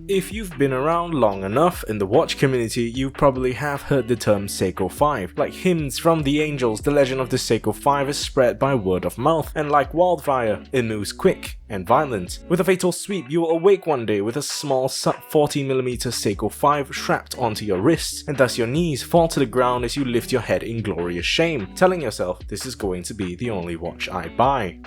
If you've been around long enough in the watch community, you probably have heard the term Seiko 5. Like hymns from the angels, the legend of the Seiko 5 is spread by word of mouth, and like wildfire, it moves quick and violent. With a fatal sweep, you will awake one day with a small sub 40mm Seiko 5 strapped onto your wrist, and thus your knees fall to the ground as you lift your head in glorious shame, telling yourself, this is going to be the only watch I buy.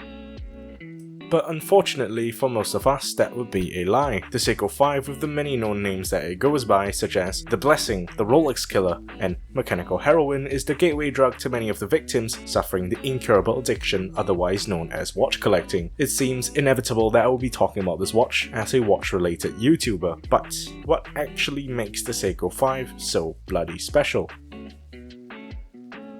But unfortunately for most of us, that would be a lie. The Seiko 5, with the many known names that it goes by, such as the Blessing, the Rolex Killer, and mechanical heroin, is the gateway drug to many of the victims suffering the incurable addiction otherwise known as watch collecting. It seems inevitable that I will be talking about this watch as a watch-related YouTuber, but what actually makes the Seiko 5 so bloody special?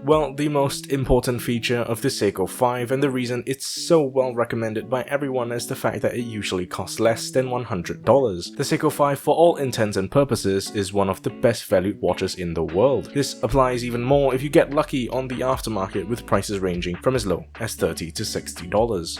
Well, the most important feature of the Seiko 5 and the reason it's so well recommended by everyone is the fact that it usually costs less than $100. The Seiko 5, for all intents and purposes, is one of the best valued watches in the world. This applies even more if you get lucky on the aftermarket, with prices ranging from as low as $30 to $60.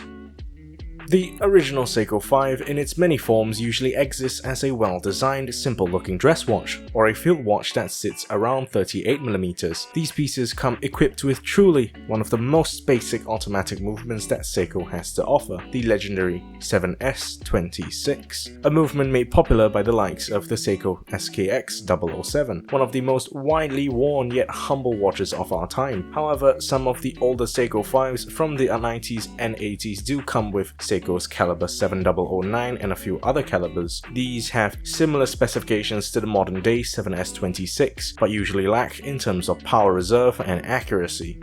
The original Seiko 5 in its many forms usually exists as a well-designed, simple-looking dress watch, or a field watch that sits around 38mm. These pieces come equipped with truly one of the most basic automatic movements that Seiko has to offer, the legendary 7S26, a movement made popular by the likes of the Seiko SNK809, one of the most widely worn yet humble watches of our time. However, some of the older Seiko 5s from the 90s and 80s do come with Seiko's Calibre 7009 and a few other calibers. These have similar specifications to the modern day 7S26, but usually lack in terms of power reserve and accuracy.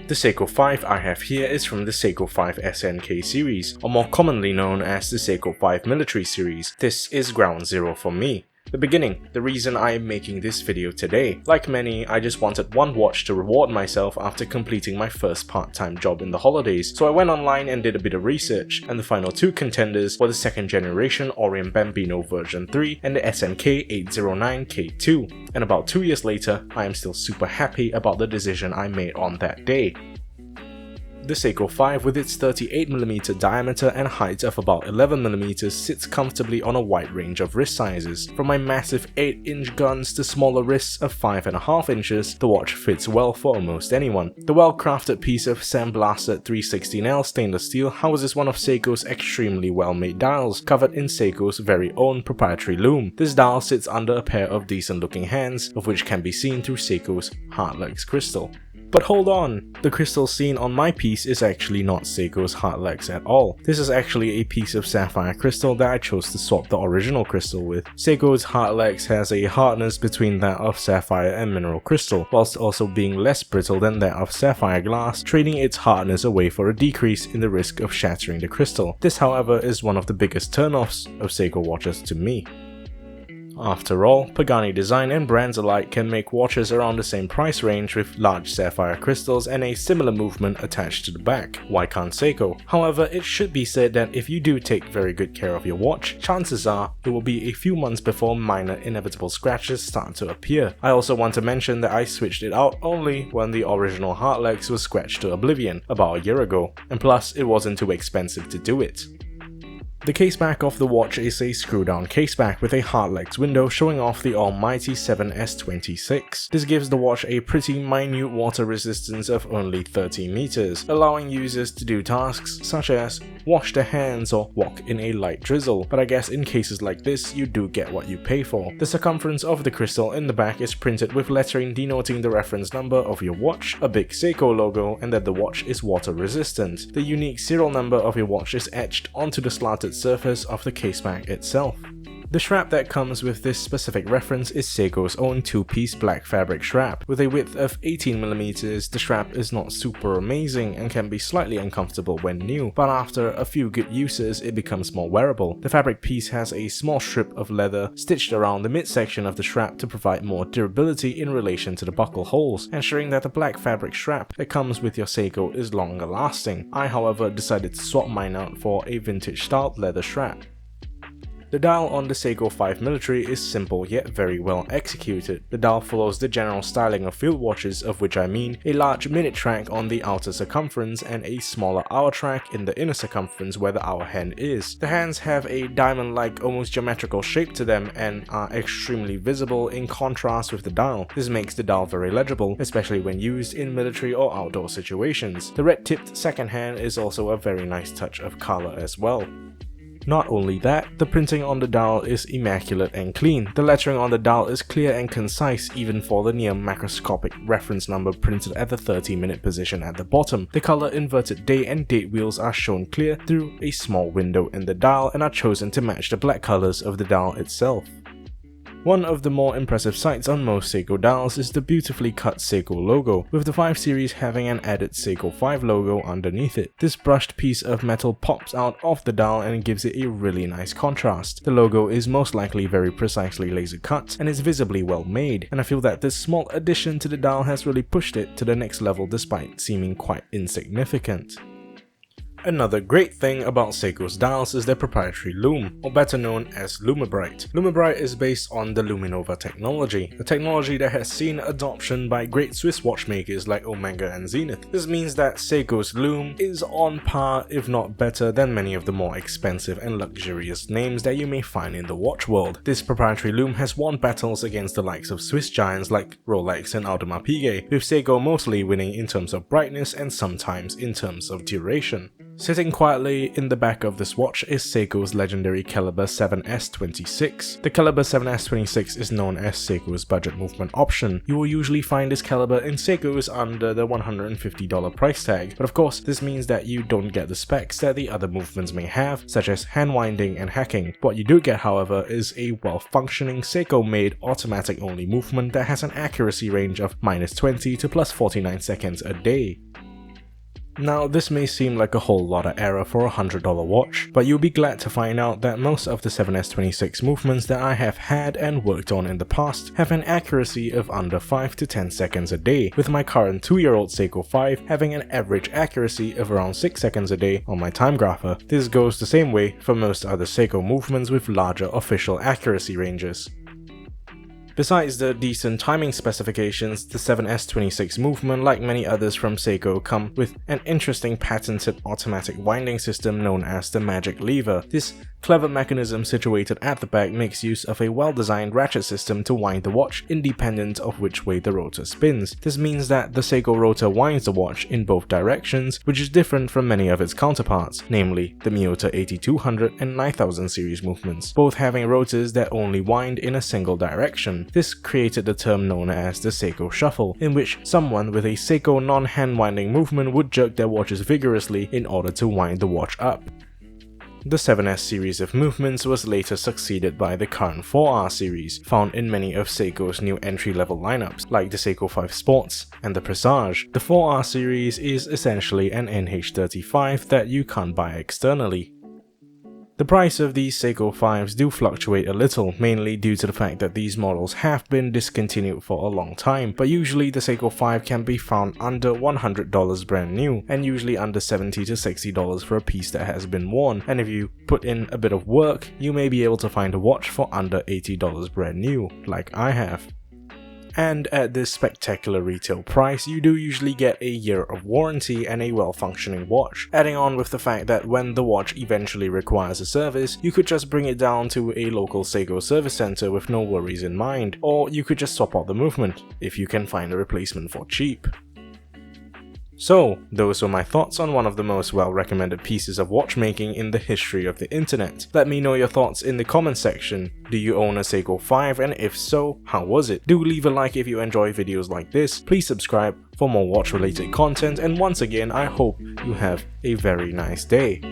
The Seiko 5 I have here is from the Seiko 5 SNK series, or more commonly known as the Seiko 5 Military series. This is ground zero for me. The beginning, the reason I am making this video today. Like many, I just wanted one watch to reward myself after completing my first part-time job in the holidays, so I went online and did a bit of research, and the final two contenders were the second generation Orient Bambino version 3 and the SNK809 K2, and about 2 years later, I am still super happy about the decision I made on that day. The Seiko 5, with its 38mm diameter and height of about 11mm, sits comfortably on a wide range of wrist sizes. From my massive 8-inch guns to smaller wrists of 5.5 inches, the watch fits well for almost anyone. The well-crafted piece of sandblasted 316L stainless steel houses one of Seiko's extremely well-made dials, covered in Seiko's very own proprietary Lume. This dial sits under a pair of decent-looking hands, of which can be seen through Seiko's Heartlex crystal. But hold on, the crystal seen on my piece is actually not Seiko's Heartlex at all. This is actually a piece of sapphire crystal that I chose to swap the original crystal with. Seiko's Heartlex has a hardness between that of sapphire and mineral crystal, whilst also being less brittle than that of sapphire glass, trading its hardness away for a decrease in the risk of shattering the crystal. This, however, is one of the biggest turn-offs of Seiko watches to me. After all, Pagani Design and brands alike can make watches around the same price range with large sapphire crystals and a similar movement attached to the back. Why can't Seiko? However, it should be said that if you do take very good care of your watch, chances are it will be a few months before minor inevitable scratches start to appear. I also want to mention that I switched it out only when the original Heartlex was scratched to oblivion about a year ago, and plus it wasn't too expensive to do it. The caseback of the watch is a screw-down caseback with a Heartlex window showing off the almighty 7S26. This gives the watch a pretty minute water resistance of only 30 meters, allowing users to do tasks such as wash their hands or walk in a light drizzle, but I guess in cases like this you do get what you pay for. The circumference of the crystal in the back is printed with lettering denoting the reference number of your watch, a big Seiko logo, and that the watch is water resistant. The unique serial number of your watch is etched onto the slanted surface of the caseback itself. The strap that comes with this specific reference is Seiko's own two-piece black fabric strap. With a width of 18mm, the strap is not super amazing and can be slightly uncomfortable when new, but after a few good uses it becomes more wearable. The fabric piece has a small strip of leather stitched around the midsection of the strap to provide more durability in relation to the buckle holes, ensuring that the black fabric strap that comes with your Seiko is longer lasting. I, however, decided to swap mine out for a vintage styled leather strap. The dial on the Seiko 5 Military is simple yet very well executed. The dial follows the general styling of field watches, of which I mean a large minute track on the outer circumference and a smaller hour track in the inner circumference where the hour hand is. The hands have a diamond-like, almost geometrical shape to them and are extremely visible in contrast with the dial. This makes the dial very legible, especially when used in military or outdoor situations. The red-tipped second hand is also a very nice touch of color as well. Not only that, the printing on the dial is immaculate and clean. The lettering on the dial is clear and concise even for the near macroscopic reference number printed at the 30-minute position at the bottom. The color inverted day and date wheels are shown clear through a small window in the dial and are chosen to match the black colors of the dial itself. One of the more impressive sights on most Seiko dials is the beautifully cut Seiko logo, with the 5 series having an added Seiko 5 logo underneath it. This brushed piece of metal pops out of the dial and gives it a really nice contrast. The logo is most likely very precisely laser cut and is visibly well made, and I feel that this small addition to the dial has really pushed it to the next level despite seeming quite insignificant. Another great thing about Seiko's dials is their proprietary lume, or better known as LumeBright. LumeBright is based on the Luminova technology, a technology that has seen adoption by great Swiss watchmakers like Omega and Zenith. This means that Seiko's lume is on par, if not better, than many of the more expensive and luxurious names that you may find in the watch world. This proprietary lume has won battles against the likes of Swiss giants like Rolex and Audemars Piguet, with Seiko mostly winning in terms of brightness and sometimes in terms of duration. Sitting quietly in the back of this watch is Seiko's legendary Calibre 7S26. The Calibre 7S26 is known as Seiko's budget movement option. You will usually find this caliber in Seikos under the $150 price tag, but of course this means that you don't get the specs that the other movements may have, such as hand winding and hacking. What you do get, however, is a well-functioning Seiko-made automatic-only movement that has an accuracy range of -20 to +49 seconds a day. Now, this may seem like a whole lot of error for a $100 watch, but you'll be glad to find out that most of the 7S26 movements that I have had and worked on in the past have an accuracy of under 5 to 10 seconds a day, with my current 2-year-old Seiko 5 having an average accuracy of around 6 seconds a day on my time grapher. This goes the same way for most other Seiko movements with larger official accuracy ranges. Besides the decent timing specifications, the 7S26 movement, like many others from Seiko, come with an interesting patented automatic winding system known as the magic lever. This clever mechanism situated at the back makes use of a well-designed ratchet system to wind the watch independent of which way the rotor spins. This means that the Seiko rotor winds the watch in both directions, which is different from many of its counterparts, namely the Miyota 8200 and 9000 series movements, both having rotors that only wind in a single direction. This created the term known as the Seiko shuffle, in which someone with a Seiko non-hand winding movement would jerk their watches vigorously in order to wind the watch up. The 7S series of movements was later succeeded by the current 4R series, found in many of Seiko's new entry-level lineups, like the Seiko 5 Sports and the Presage. The 4R series is essentially an NH35 that you can't buy externally. The price of these Seiko 5s do fluctuate a little, mainly due to the fact that these models have been discontinued for a long time, but usually the Seiko 5 can be found under $100 brand new, and usually under $70 to $60 for a piece that has been worn, and if you put in a bit of work, you may be able to find a watch for under $80 brand new, like I have. And at this spectacular retail price, you do usually get a year of warranty and a well-functioning watch, adding on with the fact that when the watch eventually requires a service, you could just bring it down to a local Seiko service center with no worries in mind, or you could just swap out the movement, if you can find a replacement for cheap. So, those were my thoughts on one of the most well-recommended pieces of watchmaking in the history of the internet. Let me know your thoughts in the comment section. Do you own a Seiko 5, and if so, how was it? Do leave a like if you enjoy videos like this, please subscribe for more watch-related content, and once again, I hope you have a very nice day.